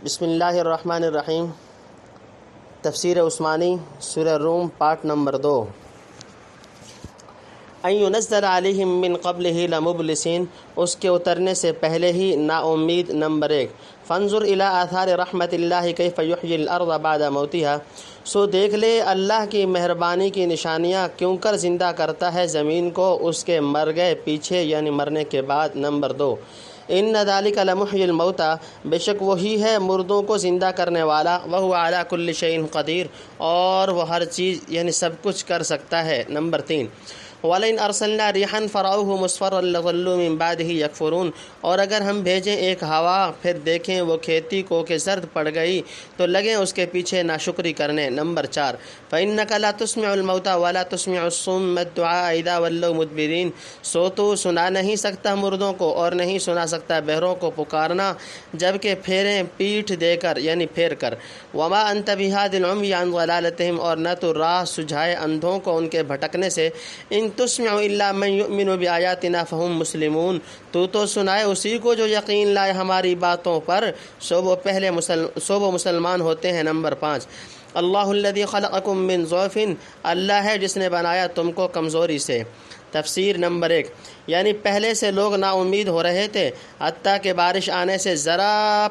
بسم اللہ الرحمن الرحیم۔ تفسیر عثمانی سورہ روم پارٹ نمبر 2۔ ان ينزل علیہم من قبلہ لمبلسین، اس کے اترنے سے پہلے ہی نا امید۔ نمبر 1۔ فانظر الی آثار رحمت اللہ کیف یحیی الارض بعد موتہا، سو دیکھ لے اللہ کی مہربانی کی نشانیاں کیوں کر زندہ کرتا ہے زمین کو اس کے مر گئے پیچھے یعنی مرنے کے بعد۔ نمبر 2۔ ان ذالک لمحیی الموتیٰ، بے شک وہی ہے مردوں کو زندہ کرنے والا، وہو علی کل شیء قدیر، اور وہ ہر چیز یعنی سب کچھ کر سکتا ہے۔ نمبر 3۔ وَلَئِنْ أَرْسَلْنَا رِيحًا فَرَأَوْهُ مُصْفَرًّا لَظَلُّوا مِنْ بَعْدِهِ يَكْفُرُونَ، اور اگر ہم بھیجیں ایک ہوا پھر دیکھیں وہ کھیتی کو کہ زرد پڑ گئی تو لگیں اس کے پیچھے ناشکری کرنے۔ نمبر 4۔ فَإِنَّكَ لَا تُسْمِعُ الْمَوْتَىٰ وَلَا تُسْمِعُ الصُّمَّ الدُّعَاءَ إِذَا وَلَّوْا مُدْبِرِينَ، سو تو سنا نہیں سکتا مردوں کو اور نہیں سنا سکتا بہروں کو پکارنا جب کہ پھیریں پیٹھ دے کر یعنی پھیر کر۔ وَمَا أَنْتَ بِهَادِ الْعُمْيِ عَنْ ضَلَالَتِهِمْ، اور نہ تو راہ سجھائے اندھوں کو ان کے بھٹکنے سے۔ إِن تُسْمِعُ إِلَّا مَن يُؤْمِنُ بِآيَاتِنَا فَهُم مُسْلِمُونَ، تو سنائے اسی کو جو یقین لائے ہماری باتوں پر، سو وہ مسلمان ہوتے ہیں۔ نمبر 5۔ اللہ الذی خلقکم من ضعف، اللہ ہے جس نے بنایا تم کو کمزوری سے۔ تفسیر۔ نمبر 1۔ یعنی پہلے سے لوگ نا امید ہو رہے تھے، حتیٰ کہ بارش آنے سے ذرا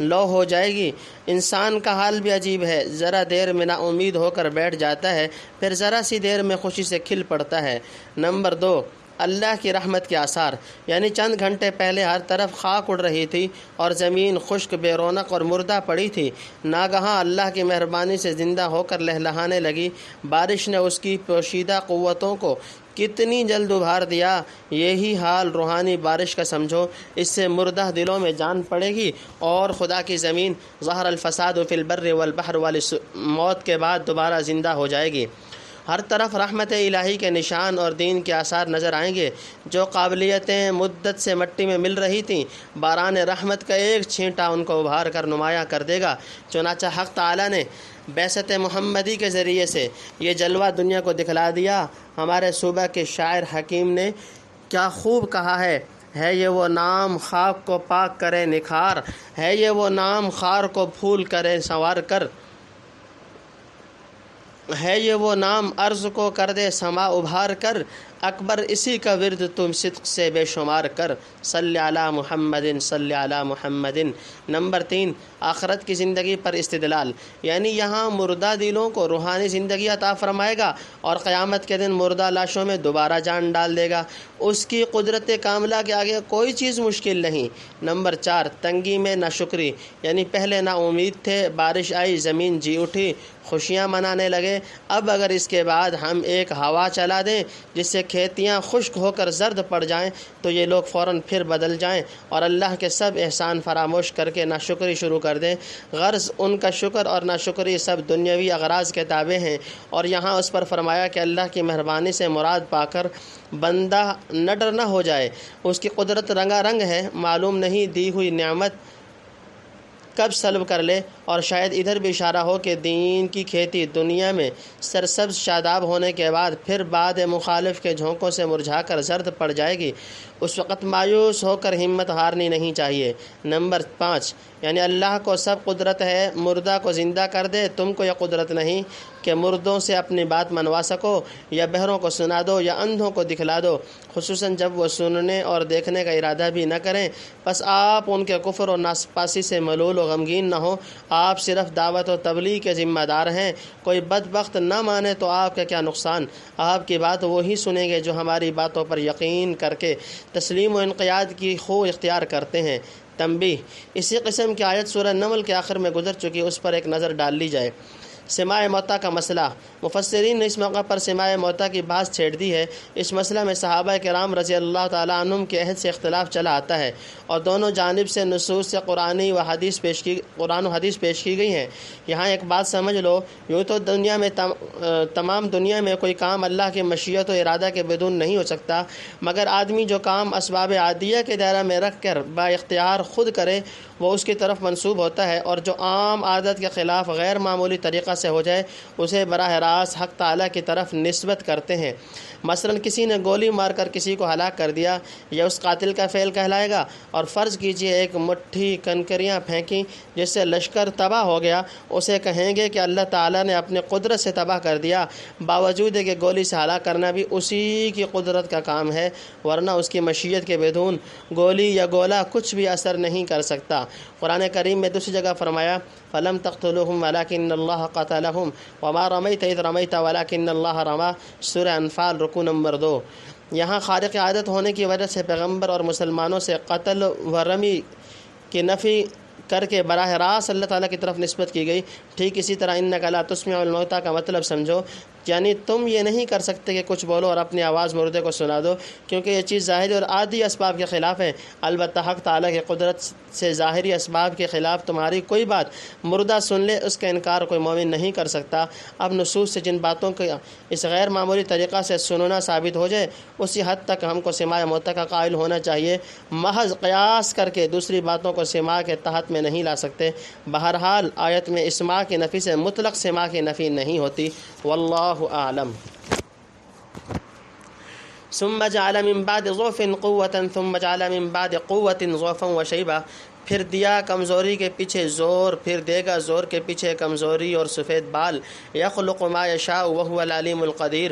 لو ہو جائے گی۔ انسان کا حال بھی عجیب ہے، ذرا دیر میں نا امید ہو کر بیٹھ جاتا ہے، پھر ذرا سی دیر میں خوشی سے کھل پڑتا ہے۔ نمبر 2۔ اللہ کی رحمت کے آثار، یعنی چند گھنٹے پہلے ہر طرف خاک اڑ رہی تھی اور زمین خشک بے رونق اور مردہ پڑی تھی، ناگہاں اللہ کی مہربانی سے زندہ ہو کر لہلہانے لگی۔ بارش نے اس کی پوشیدہ قوتوں کو کتنی جلد ابھار دیا۔ یہی حال روحانی بارش کا سمجھو، اس سے مردہ دلوں میں جان پڑے گی اور خدا کی زمین ظہر الفساد فی البر والبحر والی موت کے بعد دوبارہ زندہ ہو جائے گی۔ ہر طرف رحمت الہی کے نشان اور دین کے آثار نظر آئیں گے۔ جو قابلیتیں مدت سے مٹی میں مل رہی تھیں، باران رحمت کا ایک چھینٹا ان کو ابھار کر نمایاں کر دے گا۔ چنانچہ حق تعالیٰ نے بعثت محمدی کے ذریعے سے یہ جلوہ دنیا کو دکھلا دیا۔ ہمارے صوبہ کے شاعر حکیم نے کیا خوب کہا ہے یہ وہ نام خاک کو پاک کرے نکھار، ہے یہ وہ نام خار کو پھول کرے سنوار کر، ہے یہ وہ نام عرض کو کر دے سما ابھار کر، اکبر اسی کا ورد تم صدق سے بے شمار کر، صلی علی محمد صلی علی محمد۔ نمبر 3۔ آخرت کی زندگی پر استدلال، یعنی یہاں مردہ دلوں کو روحانی زندگی عطا فرمائے گا اور قیامت کے دن مردہ لاشوں میں دوبارہ جان ڈال دے گا۔ اس کی قدرت کاملہ کے آگے کوئی چیز مشکل نہیں۔ نمبر 4۔ تنگی میں ناشکری، یعنی پہلے نا امید تھے، بارش آئی، زمین جی اٹھی، خوشیاں منانے لگے، اب اگر اس کے بعد ہم ایک ہوا چلا دیں جس سے کھیتیاں خشک ہو کر زرد پڑ جائیں تو یہ لوگ فوراً پھر بدل جائیں اور اللہ کے سب احسان فراموش کر کے ناشکری شروع کر دیں۔ غرض ان کا شکر اور ناشکری سب دنیاوی اغراض کے تابع ہیں، اور یہاں اس پر فرمایا کہ اللہ کی مہربانی سے مراد پا کر بندہ نہ ڈر نہ ہو جائے۔ اس کی قدرت رنگا رنگ ہے، معلوم نہیں دی ہوئی نعمت کب سلب کر لے، اور شاید ادھر بھی اشارہ ہو کہ دین کی کھیتی دنیا میں سرسبز شاداب ہونے کے بعد پھر بعد مخالف کے جھونکوں سے مرجھا کر زرد پڑ جائے گی۔ اس وقت مایوس ہو کر ہمت ہارنی نہیں چاہیے۔ نمبر 5۔ یعنی اللہ کو سب قدرت ہے، مردہ کو زندہ کر دے، تم کو یہ قدرت نہیں کہ مردوں سے اپنی بات منوا سکو، یا بہروں کو سنا دو یا اندھوں کو دکھلا دو، خصوصاً جب وہ سننے اور دیکھنے کا ارادہ بھی نہ کریں۔ بس آپ ان کے کفر اور ناسپاسی سے ملول و غمگین نہ ہو، آپ صرف دعوت و تبلیغ کے ذمہ دار ہیں۔ کوئی بدبخت نہ مانے تو آپ کا کیا نقصان، آپ کی بات وہی سنیں گے جو ہماری باتوں پر یقین کر کے تسلیم و انقیاد کی خو اختیار کرتے ہیں۔ تنبیہ، اسی قسم کی آیت سورہ نمل کے آخر میں گزر چکی، اس پر ایک نظر ڈال لی جائے۔ سماع موتیٰ کا مسئلہ، مفسرین نے اس موقع پر سماع موتیٰ کی بحث چھیڑ دی ہے۔ اس مسئلہ میں صحابہ کرام رضی اللہ تعالیٰ عنہم کے عہد سے اختلاف چلا آتا ہے اور دونوں جانب سے نصوص سے قرآن و حدیث پیش کی گئی ہیں۔ یہاں ایک بات سمجھ لو، یوں تو دنیا میں تمام دنیا میں کوئی کام اللہ کی مشیت و ارادہ کے بدون نہیں ہو سکتا، مگر آدمی جو کام اسباب عادیہ کے دائرہ میں رکھ کر با اختیار خود کرے وہ اس کی طرف منسوب ہوتا ہے، اور جو عام عادت کے خلاف غیر معمولی طریقہ سے ہو جائے اسے براہ راست حق تعالیٰ کی طرف نسبت کرتے ہیں۔ مثلا کسی نے گولی مار کر کسی کو ہلاک کر دیا، یہ اس قاتل کا فعل کہلائے گا۔ اور فرض کیجئے ایک مٹھی کنکریاں پھینکیں جس سے لشکر تباہ ہو گیا، اسے کہیں گے کہ اللہ تعالیٰ نے اپنے قدرت سے تباہ کر دیا، باوجود ہے کہ گولی سے ہلاک کرنا بھی اسی کی قدرت کا کام ہے، ورنہ اس کی مشیت کے بدون گولی یا گولا کچھ بھی اثر نہیں کر سکتا۔ قرآن کریم میں دوسری جگہ فرمایا فَلَمْ تَقْتُلُوهُمْ وَلَكِنَّ اللَّهَ قَتَلَهُمْ وَمَا رَمَيْتَ إِذْ رَمَيْتَ وَلَكِنَّ اللَّهَ رَمَى، سورہ انفال رکوع نمبر 2۔ یہاں خارق عادت ہونے کی وجہ سے پیغمبر اور مسلمانوں سے قتل و رمی کی نفی کر کے براہ راست اللہ تعالیٰ کی طرف نسبت کی گئی۔ ٹھیک اسی طرح اِنَّكَ لَا تُسْمِعُ الْمَوْتَىٰ کا مطلب سمجھو، یعنی تم یہ نہیں کر سکتے کہ کچھ بولو اور اپنی آواز مردے کو سنا دو، کیونکہ یہ چیز ظاہری اور عادی اسباب کے خلاف ہے۔ البتہ حق تعالیٰ کی قدرت سے ظاہری اسباب کے خلاف تمہاری کوئی بات مردہ سن لے، اس کا انکار کوئی مومن نہیں کر سکتا۔ اب نصوص سے جن باتوں کا اس غیر معمولی طریقہ سے سننا ثابت ہو جائے اسی حد تک ہم کو سماع موت کا قائل ہونا چاہیے، محض قیاس کر کے دوسری باتوں کو سماع کے تحت میں نہیں لا سکتے۔ بہرحال آیت میں اسماع کی نفی سے مطلق سماع کی نفی نہیں ہوتی، واللہ اعلم۔ ثم جعل من بعد ضعف قوة ثم جعل من بعد قوة ضعفا وشیبا، پھر دیا کمزوری کے پیچھے زور، پھر دے گا زور کے پیچھے کمزوری اور سفید بال۔ یخلق ما یشاء وهو العلیم القدیر،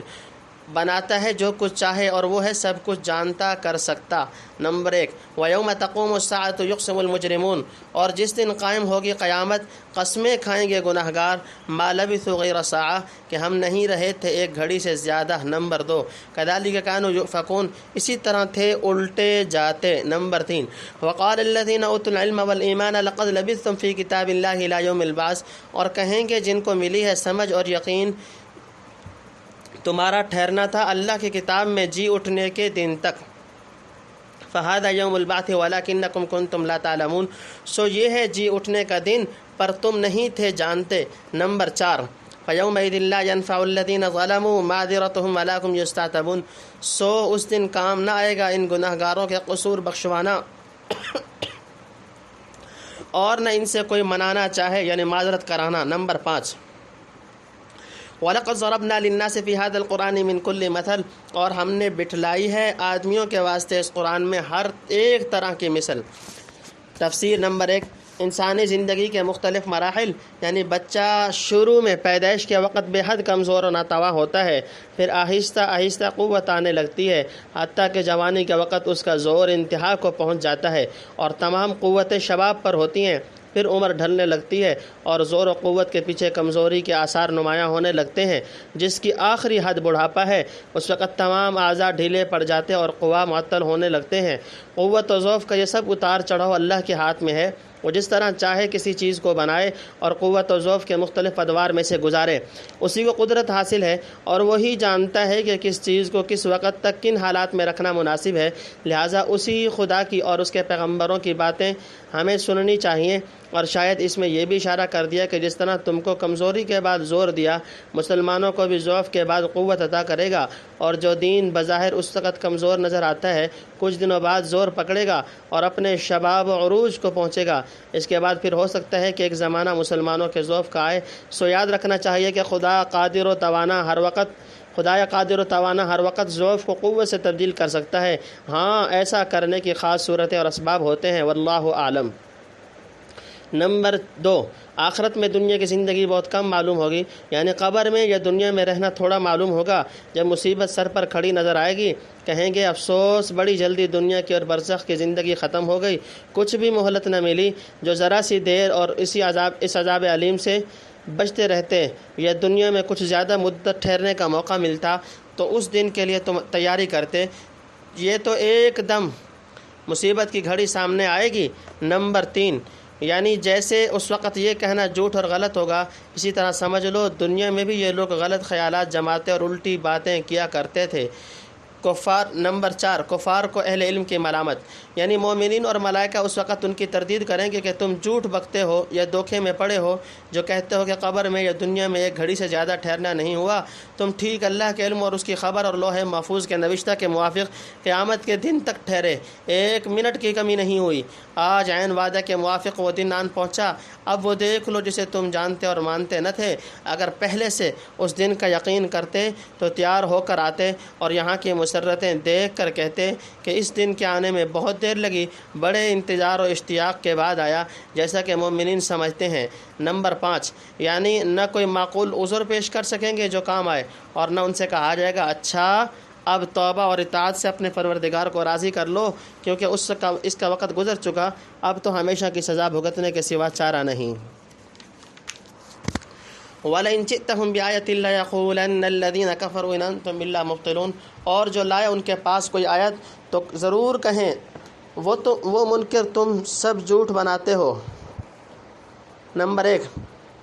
بناتا ہے جو کچھ چاہے اور وہ ہے سب کچھ جانتا کر سکتا۔ نمبر 1، وَيَوْمَ تَقُومُ السَّاعَةُ يُقْسِمُ الْمُجْرِمُونَ، اور جس دن قائم ہوگی قیامت قسمیں کھائیں گے گناہ گار، مَا لَبِثُوا غَيْرَ سَاعَةٍ، کہ ہم نہیں رہے تھے ایک گھڑی سے زیادہ۔ نمبر 2، كَذَلِكَ كَانُوا يُؤْفَكُونَ، اسی طرح تھے الٹے جاتے۔ نمبر 3، وَقَالَ الَّذِينَ أُوتُوا الْعِلْمَ وَالْإِيمَانَ لَقَدْ لَبِثْتُمْ فِي كِتَابِ اللَّهِ إِلَىٰ يَوْمِ الْبَعْثِ، اور کہیں گے جن کو ملی ہے سمجھ اور یقین، تمہارا ٹھہرنا تھا اللہ کی کتاب میں جی اٹھنے کے دن تک۔ فَهَذَا يَوْمُ الْبَعْثِ وَلَكِنَّكُمْ كُنْتُمْ لَا تَعْلَمُونَ، سو یہ ہے جی اٹھنے کا دن پر تم نہیں تھے جانتے۔ نمبر 4، فَيَوْمَئِذٍ لَا يَنْفَعُ الَّذِينَ ظَلَمُوا مَعْذِرَتُهُمْ وَلَا هُمْ يُسْتَعْتَبُونَ، سو اس دن کام نہ آئے گا ان گناہ گاروں کے قصور بخشوانا اور نہ ان سے کوئی منانا چاہے، یعنی معذرت کرانا۔ نمبر 5، وَلَقَدْ ضَرَبْنَا لِلنَّاسِ فِي هَذَا الْقُرْآنِ مِنْ كُلِّ مَثَلٍ، اور ہم نے بٹھلائی ہے آدمیوں کے واسطے اس قرآن میں ہر ایک طرح کی مثل۔ تفسیر۔ نمبر 1، انسانی زندگی کے مختلف مراحل، یعنی بچہ شروع میں پیدائش کے وقت بے حد کمزور و ناتواں ہوتا ہے، پھر آہستہ آہستہ قوت آنے لگتی ہے، حتیٰ کہ جوانی کے وقت اس کا زور انتہا کو پہنچ جاتا ہے اور تمام قوتیں شباب پر ہوتی ہیں، پھر عمر ڈھلنے لگتی ہے اور زور و قوت کے پیچھے کمزوری کے آثار نمایاں ہونے لگتے ہیں، جس کی آخری حد بڑھاپا ہے۔ اس وقت تمام اعضاء ڈھیلے پڑ جاتے اور قوا معطل ہونے لگتے ہیں۔ قوت و ضعف کا یہ سب اتار چڑھاؤ اللہ کے ہاتھ میں ہے، وہ جس طرح چاہے کسی چیز کو بنائے اور قوت و ضعف کے مختلف ادوار میں سے گزارے، اسی کو قدرت حاصل ہے اور وہی جانتا ہے کہ کس چیز کو کس وقت تک کن حالات میں رکھنا مناسب ہے، لہٰذا اسی خدا کی اور اس کے پیغمبروں کی باتیں ہمیں سننی چاہیے۔ اور شاید اس میں یہ بھی اشارہ کر دیا کہ جس طرح تم کو کمزوری کے بعد زور دیا، مسلمانوں کو بھی ضعف کے بعد قوت عطا کرے گا، اور جو دین بظاہر اس وقت کمزور نظر آتا ہے کچھ دنوں بعد زور پکڑے گا اور اپنے شباب و عروج کو پہنچے گا۔ اس کے بعد پھر ہو سکتا ہے کہ ایک زمانہ مسلمانوں کے ضعف کا آئے۔ سو یاد رکھنا چاہیے کہ خدا قادر و توانا ہر وقت ضعف کو قوت سے تبدیل کر سکتا ہے، ہاں ایسا کرنے کی خاص صورتیں اور اسباب ہوتے ہیں، واللہ اعلم۔ نمبر 2، آخرت میں دنیا کی زندگی بہت کم معلوم ہوگی، یعنی قبر میں یا دنیا میں رہنا تھوڑا معلوم ہوگا۔ جب مصیبت سر پر کھڑی نظر آئے گی کہیں گے افسوس، بڑی جلدی دنیا کی اور برزخ کی زندگی ختم ہو گئی، کچھ بھی مہلت نہ ملی، جو ذرا سی دیر اور اس عذاب علیم سے بچتے رہتے یا دنیا میں کچھ زیادہ مدت ٹھہرنے کا موقع ملتا تو اس دن کے لیے تم تیاری کرتے۔ یہ تو ایک دم مصیبت کی گھڑی سامنے آئے گی۔ نمبر 3، یعنی جیسے اس وقت یہ کہنا جھوٹ اور غلط ہوگا، اسی طرح سمجھ لو دنیا میں بھی یہ لوگ غلط خیالات جماتے اور الٹی باتیں کیا کرتے تھے۔ نمبر 4 کفار کو اہل علم کی ملامت، یعنی مومنین اور ملائکہ اس وقت ان کی تردید کریں گے کہ تم جھوٹ بکتے ہو یا دھوکے میں پڑے ہو جو کہتے ہو کہ قبر میں یا دنیا میں ایک گھڑی سے زیادہ ٹھہرنا نہیں ہوا، تم ٹھیک اللہ کے علم اور اس کی خبر اور لوح محفوظ کے نوشتہ کے موافق قیامت کے دن تک ٹھہرے، 1 منٹ کی کمی نہیں ہوئی، آج عین وعدہ کے موافق وہ دن آن پہنچا، اب وہ دیکھ لو جسے تم جانتے اور مانتے نہ تھے، اگر پہلے سے اس دن کا یقین کرتے تو تیار ہو کر آتے اور یہاں کی مسرتیں دیکھ کر کہتے کہ اس دن کے آنے میں بہت دیر لگی، بڑے انتظار و اشتیاق کے بعد آیا، جیسا کہ مومنین سمجھتے ہیں۔ نمبر 5 یعنی نہ کوئی معقول عذر پیش کر سکیں گے جو کام آئے، اور نہ ان سے کہا جائے گا اچھا اب توبہ اور اطاعت سے اپنے پروردگار کو راضی کر لو کیونکہ اس کا وقت گزر چکا، اب تو ہمیشہ کی سزا بھگتنے کے سوا چارہ نہیں۔ وَلَئِن جِئْتَهُم بِآيَةٍ لَيَقُولَنَّ الَّذِينَ كَفَرُوا إِنْ أَنْتُمْ إِلَّا مُبْطِلُونَ، اور جو لائے ان کے پاس کوئی آیت تو ضرور کہیں وہ منکر تم سب جھوٹ بناتے ہو۔ نمبر 1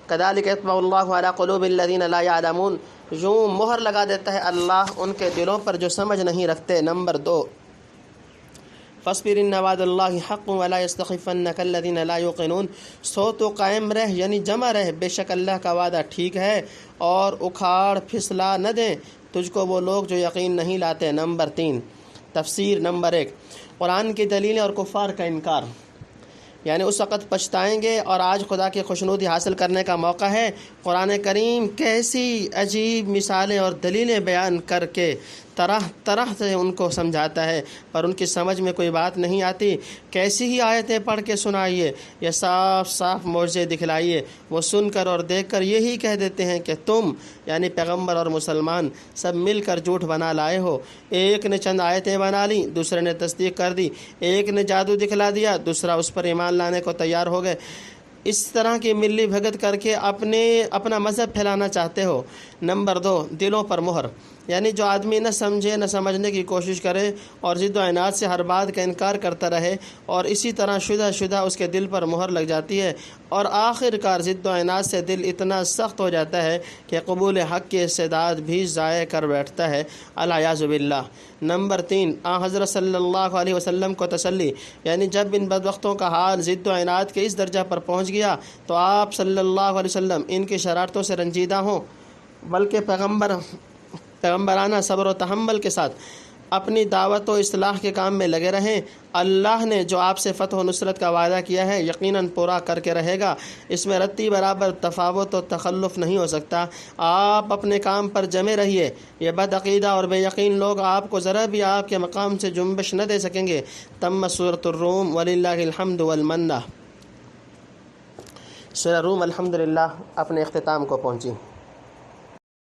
كَذَلِكَ يَطْبَعُ اللَّهُ عَلَى قُلُوبِ الَّذِينَ لَا يَعْلَمُونَ، یوں مہر لگا دیتا ہے اللہ ان کے دلوں پر جو سمجھ نہیں رکھتے۔ نمبر 2 فَاصْبِرْ إِنَّ وَعْدَ اللَّهِ حَقٌّ وَلَا يَسْتَخِفَّنَّكَ الَّذِينَ لَا يُوقِنُونَ، سو تو قائم رہ یعنی جمع رہ، بے شک اللہ کا وعدہ ٹھیک ہے اور اکھاڑ پھسلا نہ دیں تجھ کو وہ لوگ جو یقین نہیں لاتے۔ نمبر 3 تفسیر۔ نمبر 1 قرآن کی دلیلیں اور کفار کا انکار، یعنی اس وقت پچھتائیں گے اور آج خدا کی خوشنودی حاصل کرنے کا موقع ہے۔ قرآن کریم کیسی عجیب مثالیں اور دلیلیں بیان کر کے طرح طرح سے ان کو سمجھاتا ہے، پر ان کی سمجھ میں کوئی بات نہیں آتی۔ کیسی ہی آیتیں پڑھ کے سنائیے یا صاف صاف معجزے دکھلائیے، وہ سن کر اور دیکھ کر یہی کہہ دیتے ہیں کہ تم یعنی پیغمبر اور مسلمان سب مل کر جھوٹ بنا لائے ہو، ایک نے چند آیتیں بنا لی، دوسرے نے تصدیق کر دی، ایک نے جادو دکھلا دیا، دوسرا اس پر ایمان لانے کو تیار ہو گئے، اس طرح کی ملی بھگت کر کے اپنا مذہب پھیلانا چاہتے ہو۔ نمبر 2 دلوں پر مہر، یعنی جو آدمی نہ سمجھے نہ سمجھنے کی کوشش کرے اور ضد و عناد سے ہر بات کا انکار کرتا رہے اور اسی طرح شدہ اس کے دل پر مہر لگ جاتی ہے اور آخر کار ضد و عناد سے دل اتنا سخت ہو جاتا ہے کہ قبول حق کی استعداد بھی ضائع کر بیٹھتا ہے، العیاذ باللہ۔ نمبر 3 حضرت صلی اللہ علیہ وسلم کو تسلی، یعنی جب ان بدبختوں کا حال ضد و عناد کے اس درجہ پر پہنچ گیا تو آپ صلی اللہ علیہ وسلم ان کی شرارتوں سے رنجیدہ ہوں بلکہ پیغمبرانہ صبر و تحمل کے ساتھ اپنی دعوت و اصلاح کے کام میں لگے رہیں۔ اللہ نے جو آپ سے فتح و نصرت کا وعدہ کیا ہے یقیناً پورا کر کے رہے گا، اس میں رتی برابر تفاوت و تخلف نہیں ہو سکتا۔ آپ اپنے کام پر جمے رہیے، یہ بد عقیدہ اور بے یقین لوگ آپ کو ذرا بھی آپ کے مقام سے جنبش نہ دے سکیں گے۔ تم سورۃ الروم وللہ الحمد والمنہ۔ سورہ روم الحمدللہ اپنے اختتام کو پہنچی۔